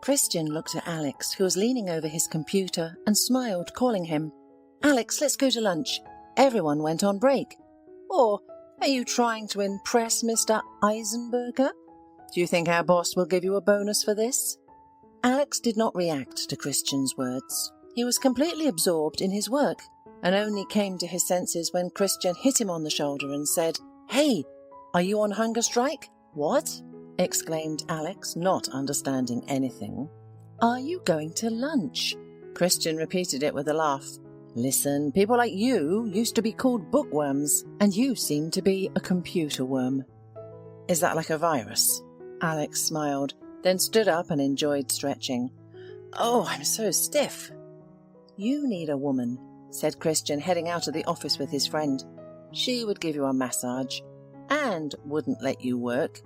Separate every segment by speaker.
Speaker 1: Christian looked at Alex, who was leaning over his computer, and smiled, calling him. "Alex, let's go to lunch. Everyone went on break." "Or are you trying to impress Mr. Eisenberger? Do you think our boss will give you a bonus for this?" Alex did not react to Christian's words. He was completely absorbed in his work, and only came to his senses when Christian hit him on the shoulder and said, "Hey, are you on hunger strike?" "What?" exclaimed Alex, not understanding anything. "Are you going to lunch?" Christian repeated it with a laugh. "Listen, people like you used to be called bookworms, and you seem to be a computer worm." "Is that like a virus?" Alex smiled, then stood up and enjoyed stretching. "Oh, I'm so stiff." "You need a woman," said Christian, heading out of the office with his friend. "She would give you a massage, and wouldn't let you work."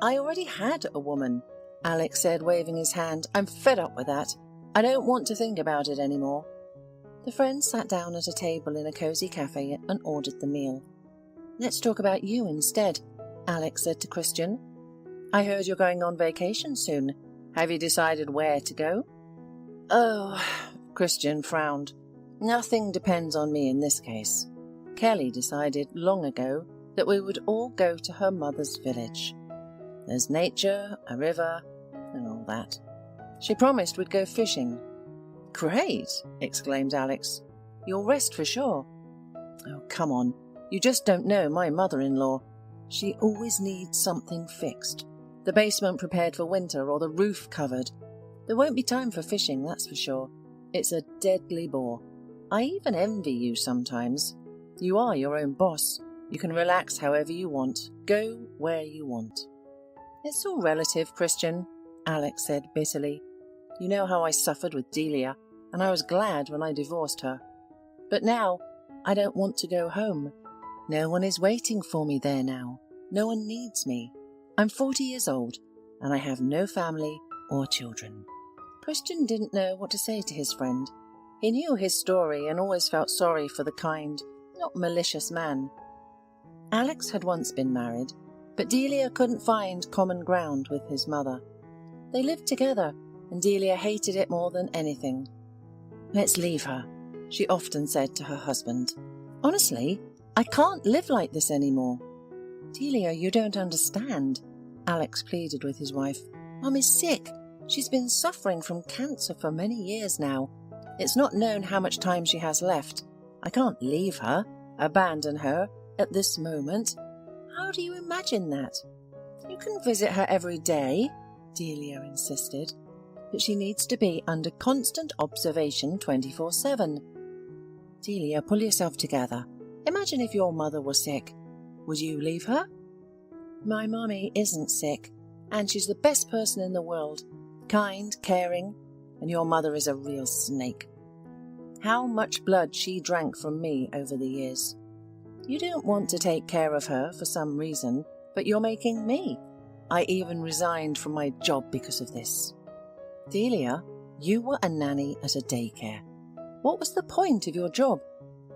Speaker 1: "I already had a woman," Alex said, waving his hand. "I'm fed up with that. I don't want to think about it anymore." The friends sat down at a table in a cozy cafe and ordered the meal. "Let's talk about you instead," Alex said to Christian. "I heard you're going on vacation soon. Have you decided where to go?" "Oh," Christian frowned. "Nothing depends on me in this case. Kelly decided long ago that we would all go to her mother's village. There's nature, a river, and all that. She promised we'd go fishing." "Great!" exclaimed Alex. "You'll rest for sure." "Oh, come on. You just don't know my mother-in-law. She always needs something fixed. The basement prepared for winter or the roof covered. There won't be time for fishing, that's for sure. It's a deadly bore. I even envy you sometimes. You are your own boss. You can relax however you want. Go where you want." "It's all relative, Christian," Alex said bitterly. "You know how I suffered with Delia, and I was glad when I divorced her. But now, I don't want to go home. No one is waiting for me there now. No one needs me. I'm 40 years old, and I have no family or children." Christian didn't know what to say to his friend. He knew his story and always felt sorry for the kind, not malicious man. Alex had once been married, but Delia couldn't find common ground with his mother. They lived together, and Delia hated it more than anything. "Let's leave her," she often said to her husband. "Honestly, I can't live like this anymore." "Delia, you don't understand," Alex pleaded with his wife. "Mum is sick. She's been suffering from cancer for many years now. It's not known how much time she has left. I can't leave her, abandon her, at this moment. How do you imagine that?" "You can visit her every day," Delia insisted, "but she needs to be under constant observation 24/7. Delia, pull yourself together. Imagine if your mother was sick. Would you leave her?" "My mummy isn't sick, and she's the best person in the world. Kind, caring, and your mother is a real snake. How much blood she drank from me over the years. You don't want to take care of her for some reason, but you're making me. I even resigned from my job because of this." "Delia, you were a nanny at a daycare. What was the point of your job?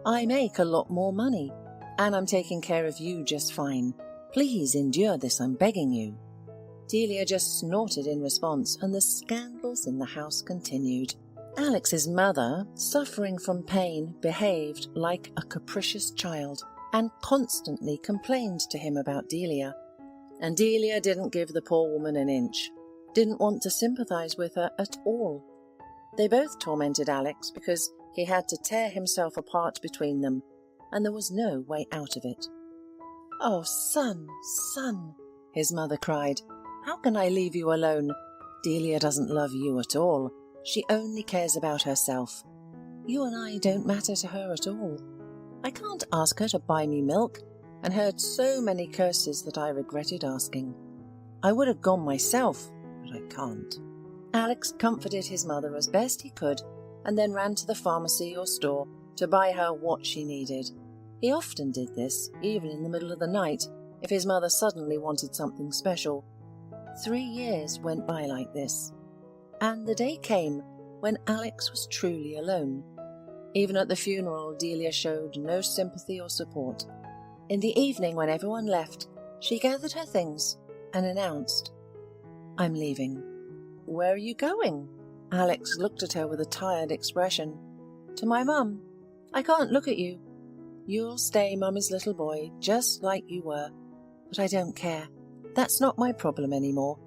Speaker 1: I make a lot more money, and I'm taking care of you just fine. Please endure this, I'm begging you." Delia just snorted in response, and the scandals in the house continued. Alex's mother, suffering from pain, behaved like a capricious child and constantly complained to him about Delia. And Delia didn't give the poor woman an inch, didn't want to sympathize with her at all. They both tormented Alex because he had to tear himself apart between them, and there was no way out of it. "Oh, son, son," his mother cried, "how can I leave you alone? Delia doesn't love you at all. She only cares about herself. You and I don't matter to her at all. I can't ask her to buy me milk," and heard so many curses that I regretted asking. "I would have gone myself, but I can't." Alex comforted his mother as best he could, and then ran to the pharmacy or store to buy her what she needed. He often did this, even in the middle of the night, if his mother suddenly wanted something special. 3 years went by like this, and the day came when Alex was truly alone. Even at the funeral, Delia showed no sympathy or support. In the evening, when everyone left, she gathered her things and announced, "I'm leaving." where are you going? Alex looked at her with a tired expression. To my mum. I can't look at you. You'll stay Mummy's little boy, just like you were. But I don't care. That's not my problem anymore.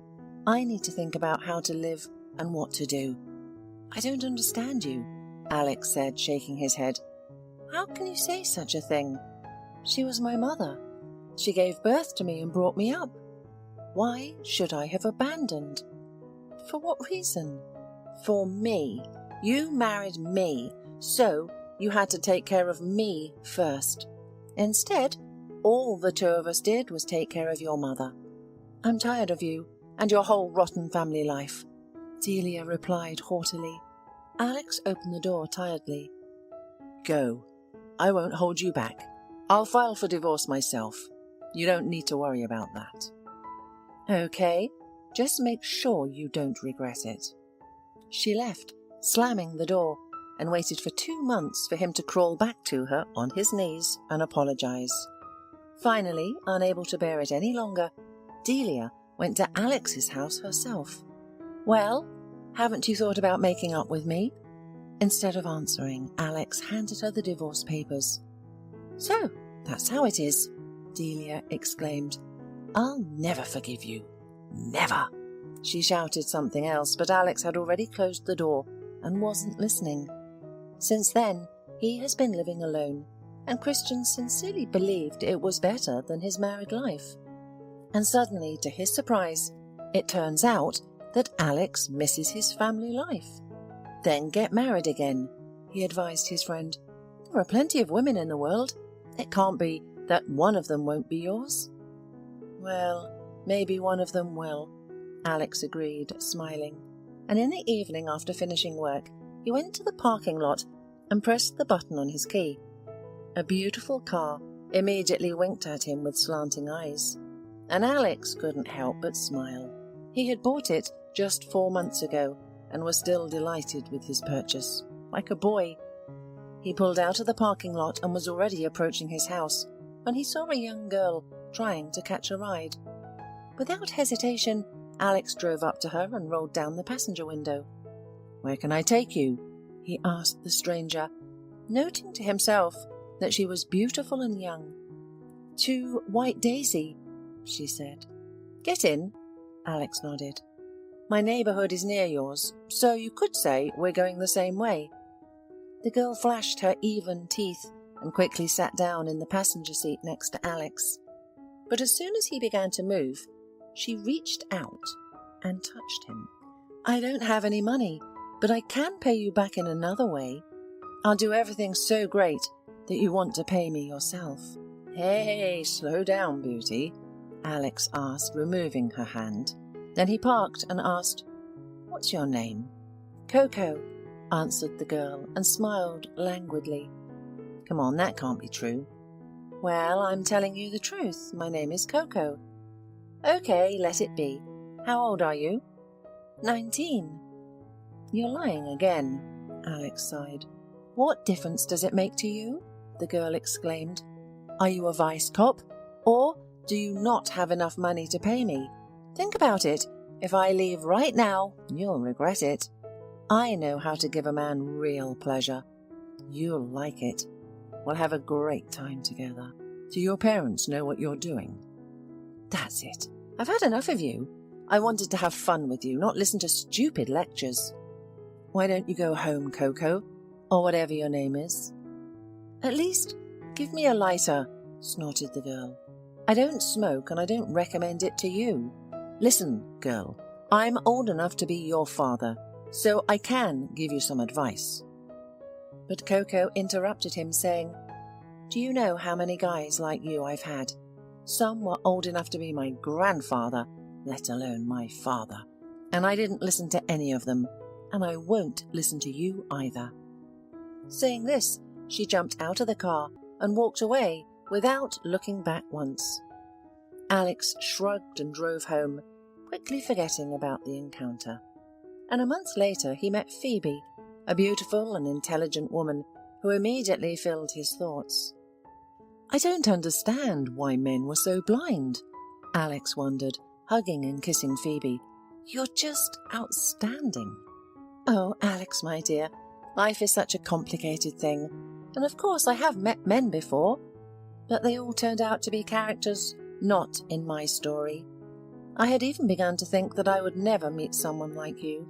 Speaker 1: I need to think about how to live and what to do. I don't understand you, Alex said, shaking his head. How can you say such a thing? She was my mother. She gave birth to me and brought me up. Why should I have abandoned? For what reason? For me. You married me, so you had to take care of me first. Instead, all the two of us did was take care of your mother. I'm tired of you and your whole rotten family life, Delia replied haughtily. Alex opened the door tiredly. Go. I won't hold you back. I'll file for divorce myself. You don't need to worry about that. Okay, just make sure you don't regret it. She left, slamming the door, and waited for 2 months for him to crawl back to her on his knees and apologize. Finally, unable to bear it any longer, Delia went to Alex's house herself. Well, haven't you thought about making up with me? Instead of answering, Alex handed her the divorce papers. So, that's how it is, Delia exclaimed. I'll never forgive you. Never. She shouted something else, but Alex had already closed the door and wasn't listening. Since then, he has been living alone, and Christian sincerely believed it was better than his married life. And suddenly, to his surprise, it turns out that Alex misses his family life. Then get married again, he advised his friend. There are plenty of women in the world. It can't be that one of them won't be yours. Well, maybe one of them will, Alex agreed, smiling. And in the evening after finishing work, he went to the parking lot and pressed the button on his key. A beautiful car immediately winked at him with slanting eyes, and Alex couldn't help but smile. He had bought it just 4 months ago and was still delighted with his purchase, like a boy. He pulled out of the parking lot and was already approaching his house when he saw a young girl trying to catch a ride. Without hesitation, Alex drove up to her and rolled down the passenger window. Where can I take you? He asked the stranger, noting to himself that she was beautiful and young. To White Daisy, she said. Get in, Alex nodded. My neighbourhood is near yours, so you could say we're going the same way. The girl flashed her even teeth and quickly sat down in the passenger seat next to Alex. But as soon as he began to move, she reached out and touched him. I don't have any money, but I can pay you back in another way. I'll do everything so great that you want to pay me yourself. Hey, slow down, beauty, Alex asked, removing her hand. Then he parked and asked, What's your name? Coco, answered the girl and smiled languidly. Come on, that can't be true. Well, I'm telling you the truth. My name is Coco. Okay, let it be. How old are you? 19. You're lying again, Alex sighed. What difference does it make to you? The girl exclaimed. Are you a vice cop? Or do you not have enough money to pay me? Think about it. If I leave right now, you'll regret it. I know how to give a man real pleasure. You'll like it. We'll have a great time together. Do your parents know what you're doing? That's it. I've had enough of you. I wanted to have fun with you, not listen to stupid lectures. Why don't you go home, Coco? Or whatever your name is. At least give me a lighter, snorted the girl. I don't smoke and I don't recommend it to you. Listen, girl, I'm old enough to be your father, so I can give you some advice. But Coco interrupted him, saying, Do you know how many guys like you I've had? Some were old enough to be my grandfather, let alone my father. And I didn't listen to any of them, and I won't listen to you either. Saying this, she jumped out of the car and walked away without looking back once. Alex shrugged and drove home, quickly forgetting about the encounter. And a month later he met Phoebe, a beautiful and intelligent woman who immediately filled his thoughts. I don't understand why men were so blind, Alex wondered, hugging and kissing Phoebe. You're just outstanding. Oh, Alex, my dear, life is such a complicated thing. And of course I have met men before, but they all turned out to be characters not in my story. I had even begun to think that I would never meet someone like you.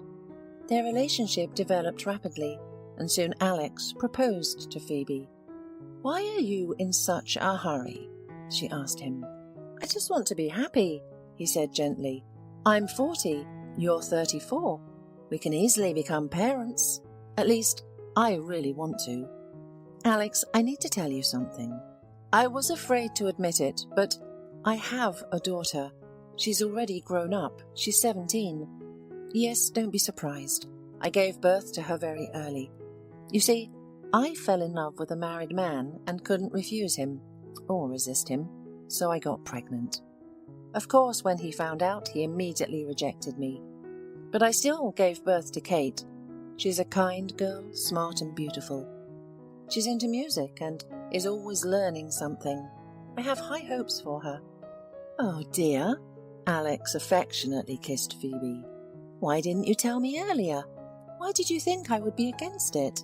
Speaker 1: Their relationship developed rapidly, and soon Alex proposed to Phoebe. Why are you in such a hurry? She asked him. I just want to be happy, he said gently. I'm 40, you're 34. We can easily become parents. At least, I really want to. Alex, I need to tell you something. I was afraid to admit it, but I have a daughter. She's already grown up. She's 17. Yes, don't be surprised. I gave birth to her very early. You see, I fell in love with a married man and couldn't refuse him, or resist him, so I got pregnant. Of course, when he found out, he immediately rejected me. But I still gave birth to Kate. She's a kind girl, smart and beautiful. She's into music and is always learning something. I have high hopes for her. Oh dear, Alex affectionately kissed Phoebe. Why didn't you tell me earlier? Why did you think I would be against it?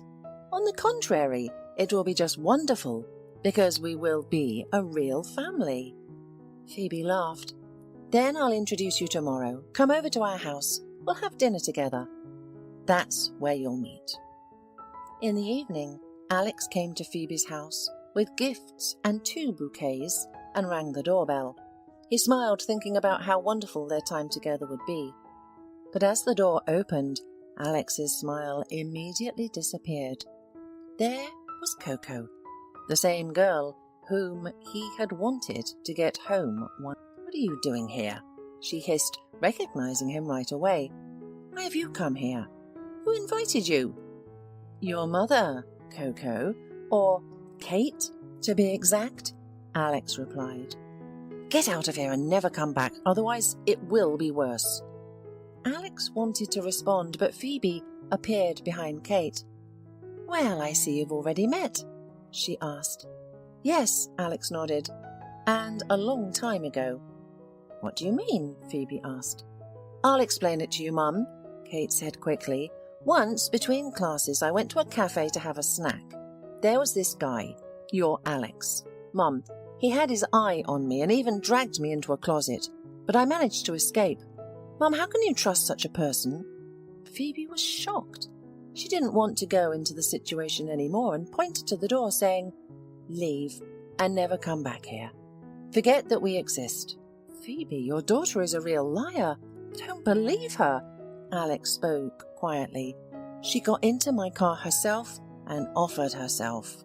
Speaker 1: On the contrary, it will be just wonderful, because we will be a real family. Phoebe laughed. Then I'll introduce you tomorrow. Come over to our house. We'll have dinner together. That's where you'll meet. In the evening, Alex came to Phoebe's house with gifts and 2 bouquets and rang the doorbell. He smiled, thinking about how wonderful their time together would be. But as the door opened, Alex's smile immediately disappeared. There was Coco, the same girl whom he had wanted to get home one. What are you doing here? She hissed, recognizing him right away. Why have you come here? Who invited you? Your mother, Coco, or Kate, to be exact, Alex replied. Get out of here and never come back, otherwise it will be worse. Alex wanted to respond, but Phoebe appeared behind Kate. Well, I see you've already met, she asked. Yes, Alex nodded, and a long time ago. What do you mean? Phoebe asked. I'll explain it to you, Mum, Kate said quickly. Once, between classes, I went to a cafe to have a snack. There was this guy, your Alex. Mum, he had his eye on me and even dragged me into a closet, but I managed to escape. Mum, how can you trust such a person? Phoebe was shocked. She didn't want to go into the situation anymore and pointed to the door, saying, Leave and never come back here. Forget that we exist. Phoebe, your daughter is a real liar. Don't believe her. Alex spoke quietly. She got into my car herself and offered herself.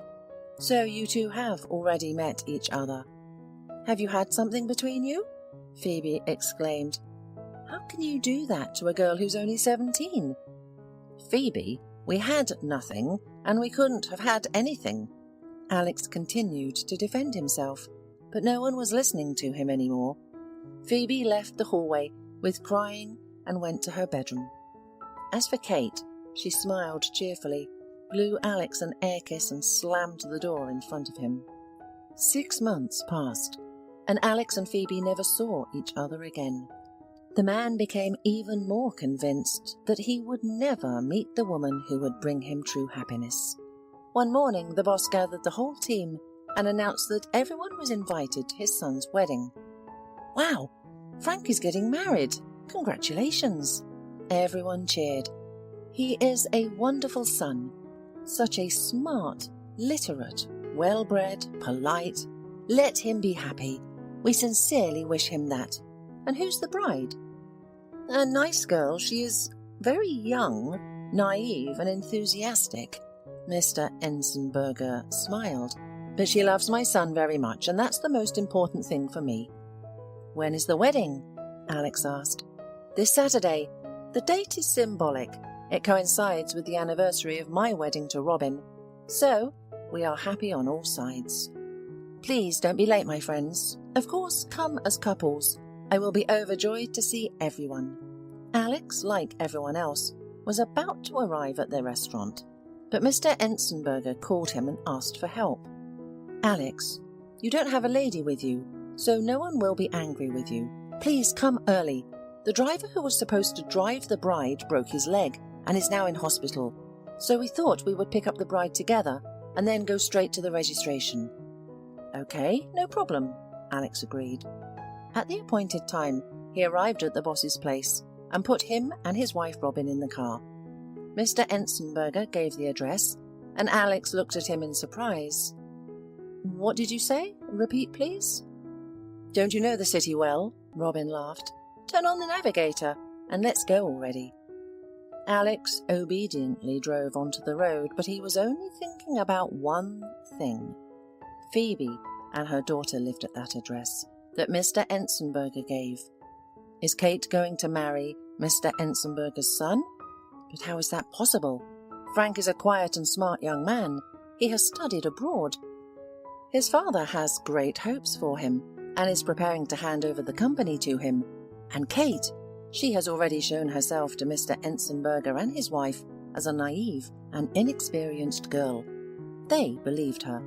Speaker 1: So you two have already met each other. Have you had something between you? Phoebe exclaimed. How can you do that to a girl who's only 17? Phoebe, we had nothing, and we couldn't have had anything. Alex continued to defend himself, but no one was listening to him anymore. Phoebe left the hallway with crying and went to her bedroom. As for Kate, she smiled cheerfully, blew Alex an air kiss and slammed the door in front of him. 6 months passed, and Alex and Phoebe never saw each other again. The man became even more convinced that he would never meet the woman who would bring him true happiness. One morning, the boss gathered the whole team and announced that everyone was invited to his son's wedding. Wow, Frank is getting married. Congratulations. Everyone cheered. He is a wonderful son. Such a smart, literate, well-bred, polite. Let him be happy. We sincerely wish him that. And who's the bride? A nice girl. She is very young, naive and enthusiastic. Mr. Ensenberger smiled. But she loves my son very much, and that's the most important thing for me. When is the wedding? Alex asked. This Saturday. The date is symbolic. It coincides with the anniversary of my wedding to Robin. So, we are happy on all sides. Please don't be late, my friends. Of course, come as couples. I will be overjoyed to see everyone. Alex, like everyone else, was about to arrive at their restaurant, but Mr. Ensenberger called him and asked for help. Alex, you don't have a lady with you, so no one will be angry with you. Please come early. The driver who was supposed to drive the bride broke his leg and is now in hospital, so we thought we would pick up the bride together and then go straight to the registration." "Okay, no problem," Alex agreed. At the appointed time, he arrived at the boss's place and put him and his wife Robin in the car. Mr. Ensenberger gave the address, and Alex looked at him in surprise. "What did you say? Repeat, please." "Don't you know the city well?" Robin laughed. "Turn on the navigator, and let's go already." Alex obediently drove onto the road, but he was only thinking about one thing. Phoebe and her daughter lived at that address that Mr. Ensenberger gave. Is Kate going to marry Mr. Ensenberger's son? But how is that possible? Frank is a quiet and smart young man. He has studied abroad. His father has great hopes for him and is preparing to hand over the company to him. And Kate, she has already shown herself to Mr. Ensenberger and his wife as a naive and inexperienced girl. They believed her,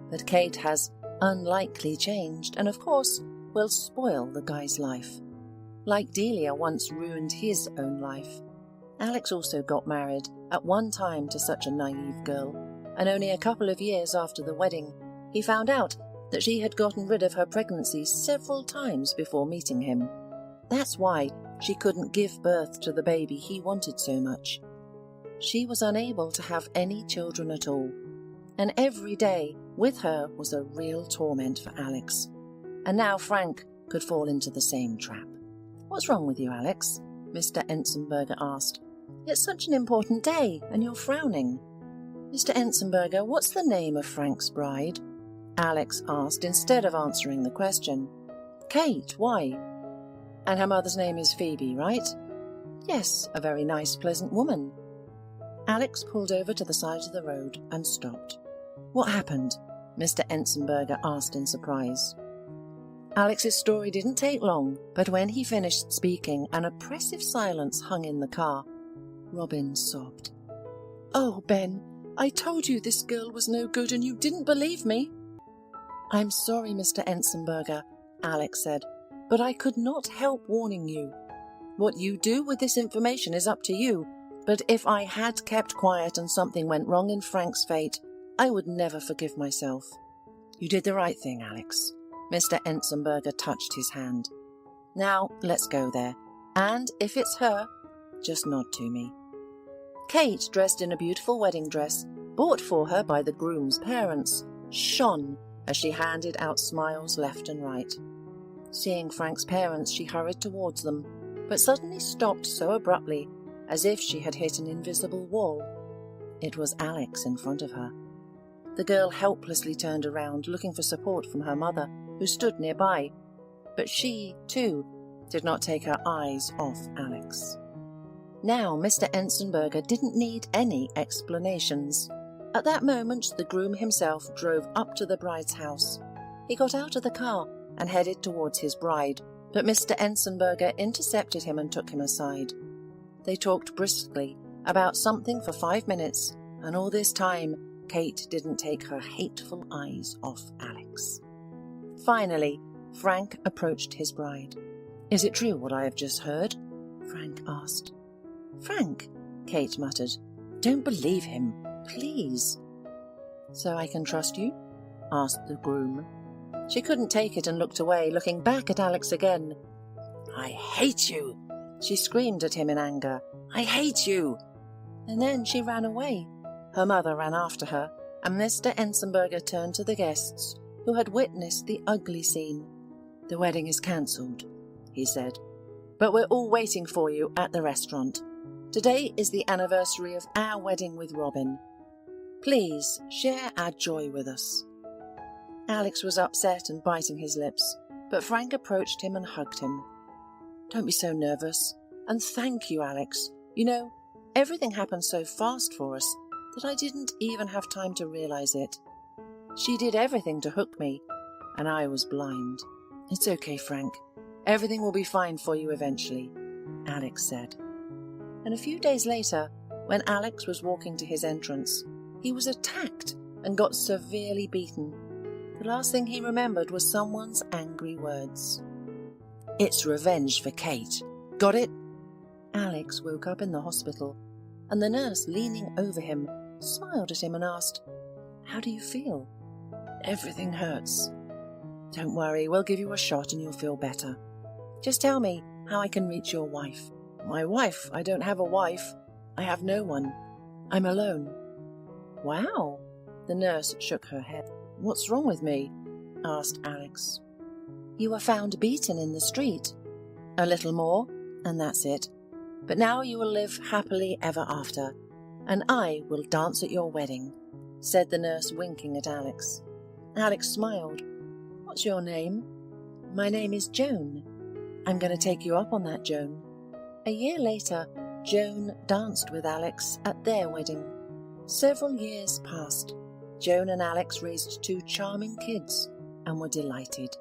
Speaker 1: but Kate has unlikely changed and, of course, will spoil the guy's life. Like Delia once ruined his own life. Alex also got married at one time to such a naive girl, and only a couple of years after the wedding, he found out that she had gotten rid of her pregnancy several times before meeting him. That's why she couldn't give birth to the baby he wanted so much. She was unable to have any children at all, and every day with her was a real torment for Alex. And now Frank could fall into the same trap. "What's wrong with you, Alex?" Mr. Ensenberger asked. "It's such an important day, and you're frowning." "Mr. Ensenberger, what's the name of Frank's bride?" Alex asked instead of answering the question. "Kate, why?" "And her mother's name is Phoebe, right?" "Yes, a very nice, pleasant woman." Alex pulled over to the side of the road and stopped. "What happened?" Mr. Ensenberger asked in surprise. Alex's story didn't take long, but when he finished speaking, an oppressive silence hung in the car. Robin sobbed. "Oh, Ben, I told you this girl was no good and you didn't believe me." "I'm sorry, Mr. Ensenberger," Alex said, "but I could not help warning you. What you do with this information is up to you, but if I had kept quiet and something went wrong in Frank's fate, I would never forgive myself." "You did the right thing, Alex." Mr. Ensenberger touched his hand. "Now, let's go there. And if it's her, just nod to me." Kate, dressed in a beautiful wedding dress, bought for her by the groom's parents, shone as she handed out smiles left and right. Seeing Frank's parents, she hurried towards them, but suddenly stopped so abruptly, as if she had hit an invisible wall. It was Alex in front of her. The girl helplessly turned around, looking for support from her mother, who stood nearby, but she, too, did not take her eyes off Alex. Now Mr. Ensenberger didn't need any explanations. At that moment, the groom himself drove up to the bride's house. He got out of the car and headed towards his bride, but Mr. Ensenberger intercepted him and took him aside. They talked briskly about something for 5 minutes, and all this time, Kate didn't take her hateful eyes off Alex. Finally, Frank approached his bride. "Is it true what I have just heard?" Frank asked. "Frank," Kate muttered, "don't believe him, please." "So I can trust you?" asked the groom. She couldn't take it and looked away, looking back at Alex again. "I hate you!" she screamed at him in anger. "I hate you!" And then she ran away. Her mother ran after her, and Mr. Ensenberger turned to the guests, who had witnessed the ugly scene. "The wedding is cancelled," he said, "but we're all waiting for you at the restaurant. Today is the anniversary of our wedding with Robin. Please share our joy with us." Alex was upset and biting his lips, but Frank approached him and hugged him. "Don't be so nervous, and thank you, Alex. You know, everything happened so fast for us that I didn't even have time to realize it. She did everything to hook me, and I was blind." "It's okay, Frank. Everything will be fine for you eventually," Alex said. And a few days later, when Alex was walking to his entrance, he was attacked and got severely beaten. The last thing he remembered was someone's angry words. "It's revenge for Kate. Got it? Alex woke up in the hospital, and the nurse, leaning over him, smiled at him and asked, "How do you feel?" "Everything hurts." "Don't worry, we'll give you a shot and you'll feel better. Just tell me how I can reach your wife." "My wife? I don't have a wife. I have no one. I'm alone." "Wow." The nurse shook her head. "What's wrong with me?" asked Alex. "You were found beaten in the street. A little more, and that's it. But now you will live happily ever after, and I will dance at your wedding," said the nurse, winking at Alex. Alex smiled. "What's your name?" "My name is Joan." "I'm going to take you up on that, Joan." A year later, Joan danced with Alex at their wedding. Several years passed. Joan and Alex raised 2 charming kids and were delighted.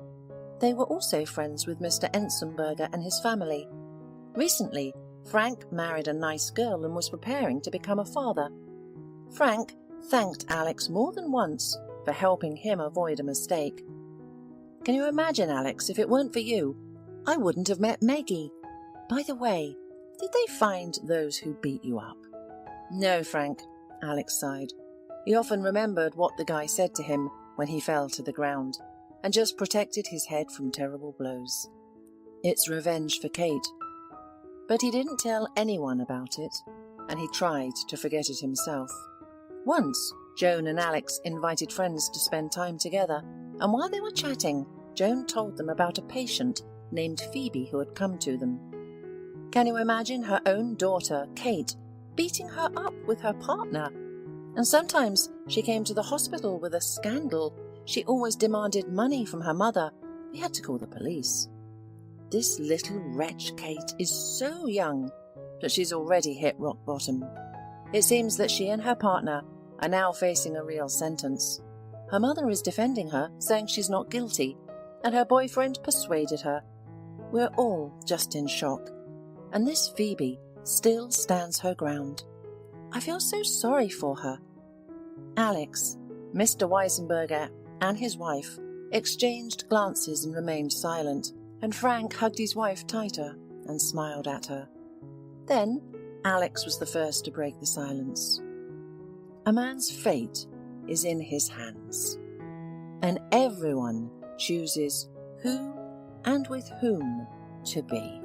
Speaker 1: They were also friends with Mr. Ensenberger and his family. Recently, Frank married a nice girl and was preparing to become a father. Frank thanked Alex more than once for helping him avoid a mistake. "Can you imagine, Alex, if it weren't for you, I wouldn't have met Maggie. By the way, did they find those who beat you up?" "No, Frank," Alex sighed. He often remembered what the guy said to him when he fell to the ground, and just protected his head from terrible blows. It's revenge for Kate. But he didn't tell anyone about it, and he tried to forget it himself. Once, Joan and Alex invited friends to spend time together, and while they were chatting, Joan told them about a patient named Phoebe who had come to them. Can you imagine her own daughter, Kate, beating her up with her partner? And sometimes she came to the hospital with a scandal. She always demanded money from her mother. We had to call the police. This little wretch, Kate, is so young, but she's already hit rock bottom. It seems that she and her partner are now facing a real sentence. Her mother is defending her, saying she's not guilty, and her boyfriend persuaded her. We're all just in shock, and this Phoebe still stands her ground. I feel so sorry for her. Alex, Mr. Weisenberger, and his wife exchanged glances and remained silent, and Frank hugged his wife tighter and smiled at her. Then Alex was the first to break the silence. A man's fate is in his hands, and everyone chooses who and with whom to be.